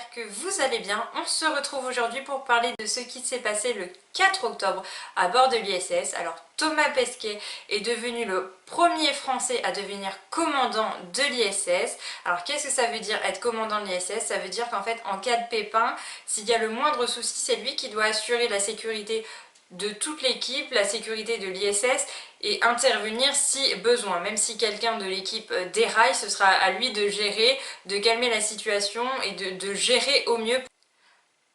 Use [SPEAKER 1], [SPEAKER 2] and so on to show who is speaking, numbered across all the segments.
[SPEAKER 1] j'espère que vous allez bien. On se retrouve aujourd'hui pour parler de ce qui s'est passé le 4 octobre à bord de l'ISS. Alors Thomas Pesquet est devenu le premier Français à devenir commandant de l'ISS. Alors qu'est-ce que ça veut dire être commandant de l'ISS? Ça veut dire qu'en fait en cas de pépin, s'il y a le moindre souci, c'est lui qui doit assurer la sécurité de toute l'équipe, la sécurité de l'ISS et intervenir si besoin. Même si quelqu'un de l'équipe déraille, ce sera à lui de gérer, de calmer la situation et de gérer au mieux.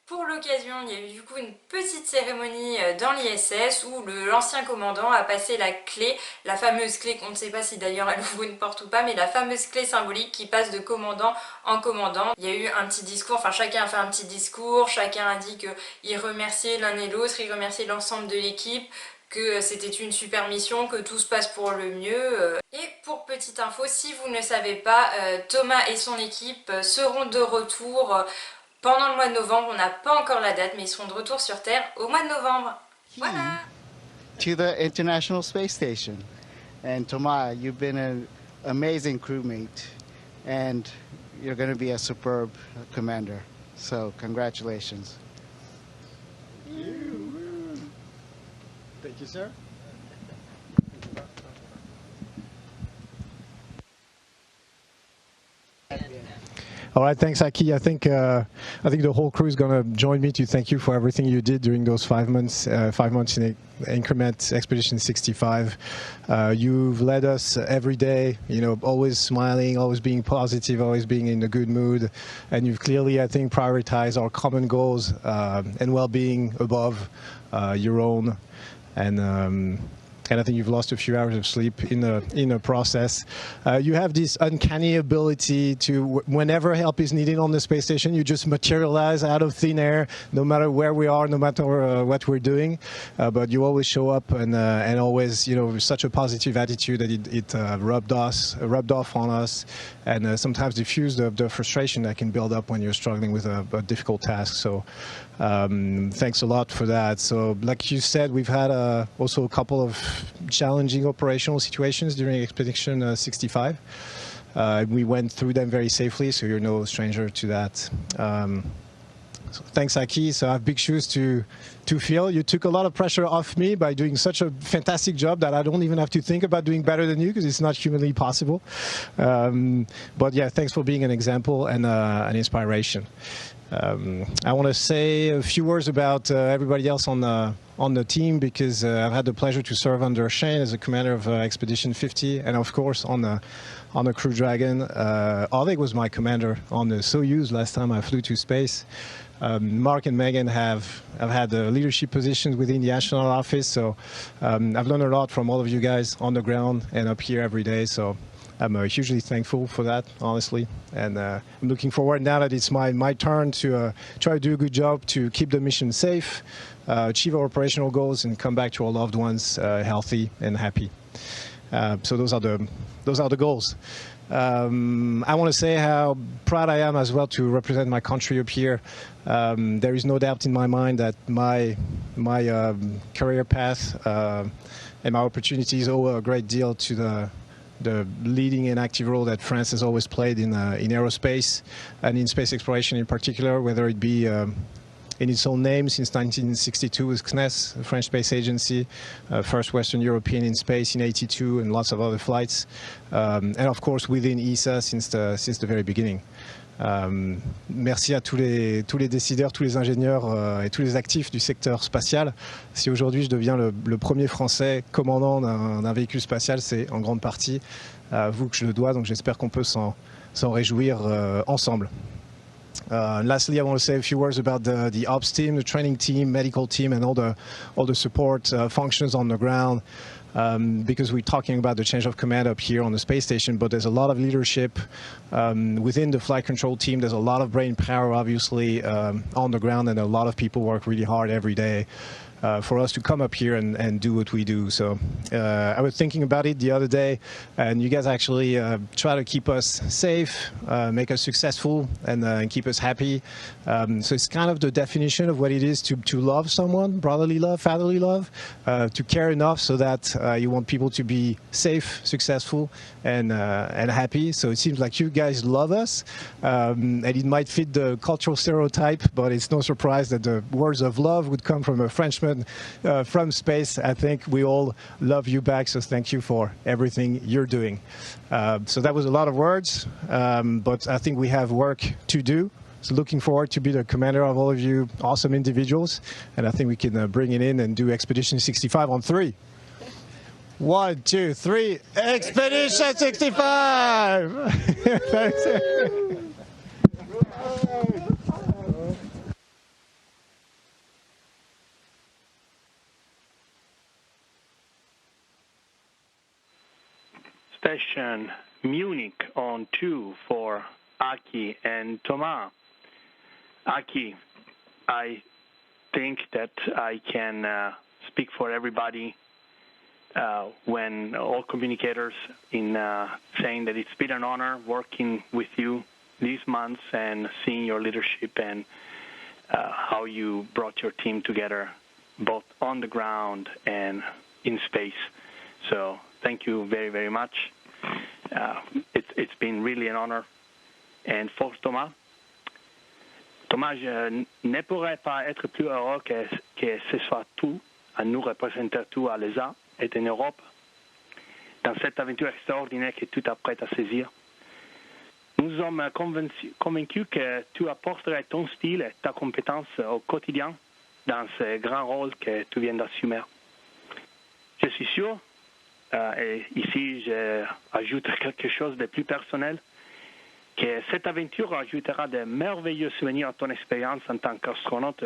[SPEAKER 1] Pour l'occasion, il y a eu du coup une petite cérémonie dans l'ISS où l'ancien commandant a passé la clé, la fameuse clé qu'on ne sait pas si d'ailleurs elle ouvre une porte ou pas, mais la fameuse clé symbolique qui passe de commandant en commandant. Il y a eu un petit discours, enfin chacun a fait un petit discours, chacun a dit qu'il remerciait l'un et l'autre, il remerciait l'ensemble de l'équipe, que c'était une super mission, que tout se passe pour le mieux. Et pour petite info, si vous ne le savez pas, Thomas et son équipe seront de retour pendant le mois de novembre. On n'a pas encore la date, mais ils seront de retour sur Terre au mois de novembre. Voilà.
[SPEAKER 2] To the International Space Station. And Thomas, you've been an amazing crewmate, and you're going to be a superb commander. So congratulations.
[SPEAKER 3] Thank you, sir. All right, thanks, Aki. I think the whole crew is going to join me to thank you for everything you did during those 5 months, 5 months in increment Expedition 65. You've led us every day, always smiling, always being positive, always being in a good mood, and you've clearly, I think, prioritized our common goals and well-being above your own. And I think you've lost a few hours of sleep in the process. You have this uncanny ability to, whenever help is needed on the space station, you just materialize out of thin air, no matter where we are, no matter what we're doing. But you always show up and always, with such a positive attitude that it rubbed off on us, and sometimes diffused the frustration that can build up when you're struggling with a difficult task. So thanks a lot for that. So like you said, we've had also a couple of challenging operational situations during Expedition 65. We went through them very safely, so you're no stranger to that. So thanks, Aki. So I have big shoes to fill. You took a lot of pressure off me by doing such a fantastic job that I don't even have to think about doing better than you, because it's not humanly possible. But yeah, thanks for being an example and an inspiration. I want to say a few words about everybody else on the team, because I've had the pleasure to serve under Shane as a commander of Expedition 50, and of course on the Crew Dragon. Oleg was my commander on the Soyuz last time I flew to space. Mark and Megan have had leadership positions within the astronaut office, so I've learned a lot from all of you guys on the ground and up here every day. So I'm hugely thankful for that, honestly, and I'm looking forward now that it's my turn to try to do a good job to keep the mission safe, achieve our operational goals, and come back to our loved ones healthy and happy. So those are the goals. I want to say how proud I am as well to represent my country up here. There is no doubt in my mind that my career path and my opportunities owe a great deal to the leading and active role that France has always played in aerospace and in space exploration in particular, whether it be in its own name since 1962 with CNES, the French Space Agency, first Western European in space in '82, and lots of other flights, and of course within ESA since the very beginning. Merci à tous les décideurs, tous les ingénieurs et tous les actifs du secteur spatial. Si aujourd'hui je deviens le premier Français commandant d'un véhicule spatial, c'est en grande partie à vous que je le dois, donc j'espère qu'on peut s'en réjouir ensemble. Lastly, I want to say a few words about the ops team, the training team, medical team, and all the support functions on the ground. Because we're talking about the change of command up here on the space station, but there's a lot of leadership within the flight control team. There's a lot of brain power, obviously, on the ground, and a lot of people work really hard every day. for us to come up here and do what we do. So I was thinking about it the other day, and you guys actually try to keep us safe, make us successful, and keep us happy. So it's kind of the definition of what it is to love someone, brotherly love, fatherly love, to care enough so that you want people to be safe, successful, and happy. So it seems like you guys love us, and it might fit the cultural stereotype, but it's no surprise that the words of love would come from a Frenchman from space. I think we all love you back, so thank you for everything you're doing. So that was a lot of words, but I think we have work to do. So looking forward to be the commander of all of you awesome individuals, and I think we can bring it in and do Expedition 65 on 3. 1, 2, 3, Expedition 65! Thanks.
[SPEAKER 4] Station Munich on 2 for Aki and Thomas. Aki, I think that I can speak for everybody when all communicators in saying that it's been an honor working with you these months and seeing your leadership and how you brought your team together both on the ground and in space. So thank you very, very much. It's been really an honor. And for Thomas, je ne pourrais pas être plus heureux que ce soit tout, à nous représenter tout à l'ESA et en Europe, dans cette aventure extraordinaire que tu t'apprêtes à saisir. Nous sommes convaincus que tu apporterais ton style et ta compétence au quotidien dans ce grand rôle que tu viens d'assumer. Je suis sûr, et ici j'ajoute quelque chose de plus personnel, que cette aventure ajoutera de merveilleux souvenirs à ton expérience en tant qu'astronaute.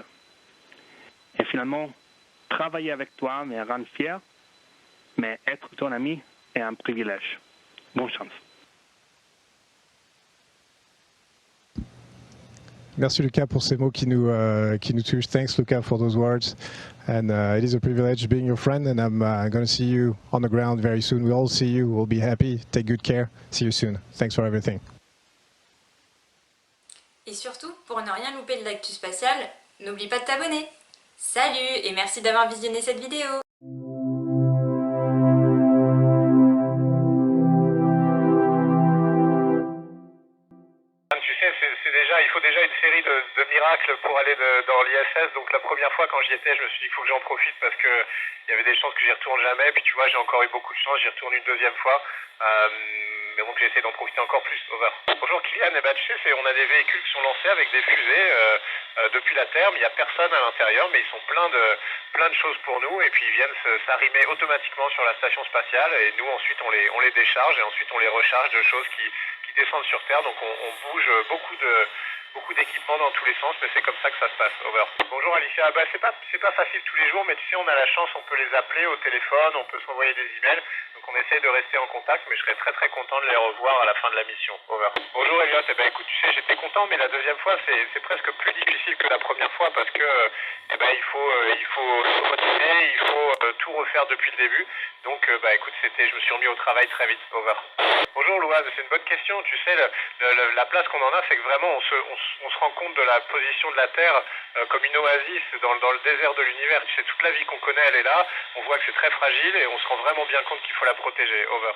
[SPEAKER 4] Et finalement, travailler avec toi me rend fier, mais être ton ami est un privilège. Bonne chance.
[SPEAKER 3] Merci Lucas pour ces mots qui nous touchent. Thanks Lucas for those words. And it is a privilege being your friend, and I'm going to see you on the ground very soon. We'll all see you. We'll be happy. Take good care. See you soon. Thanks for everything.
[SPEAKER 1] Et surtout, pour ne rien louper de l'actu spatiale, n'oublie pas de t'abonner. Salut et merci d'avoir visionné cette vidéo.
[SPEAKER 5] Il faut déjà une série de miracles pour aller dans l'ISS. Donc la première fois quand j'y étais, je me suis dit qu'il faut que j'en profite parce que il y avait des chances que j'y retourne jamais. Puis tu vois, j'ai encore eu beaucoup de chance, j'y retourne une deuxième fois. Mais donc j'ai essayé d'en profiter encore plus. Over. Bonjour Kylian, eh ben, tu sais, on a des véhicules qui sont lancés avec des fusées depuis la Terre, mais il n'y a personne à l'intérieur, mais ils sont plein de choses pour nous, et puis ils viennent s'arrimer automatiquement sur la station spatiale, et nous ensuite on les décharge, et ensuite on les recharge de choses qui descendent sur Terre, donc on bouge beaucoup d'équipements dans tous les sens, mais c'est comme ça que ça se passe. Over. Bonjour Alicia, bah, c'est pas facile tous les jours, mais tu sais, on a la chance, on peut les appeler au téléphone, on peut s'envoyer des emails, donc on essaie de rester en contact, mais je serais très très content de les revoir à la fin de la mission. Over. Bonjour Elliot, eh ben écoute, tu sais, j'étais content, mais la deuxième fois c'est presque plus difficile que la première fois parce que eh ben, il faut se motiver, il faut tout refaire depuis le début. Donc bah écoute, je me suis remis au travail très vite. Over. Bonjour Louise, c'est une bonne question. Tu sais, la place qu'on en a, c'est que vraiment on se rend compte de la position de la Terre comme une oasis dans le désert de l'univers. Tu sais, toute la vie qu'on connaît, elle est là. On voit que c'est très fragile et on se rend vraiment bien compte qu'il faut la protéger. Over.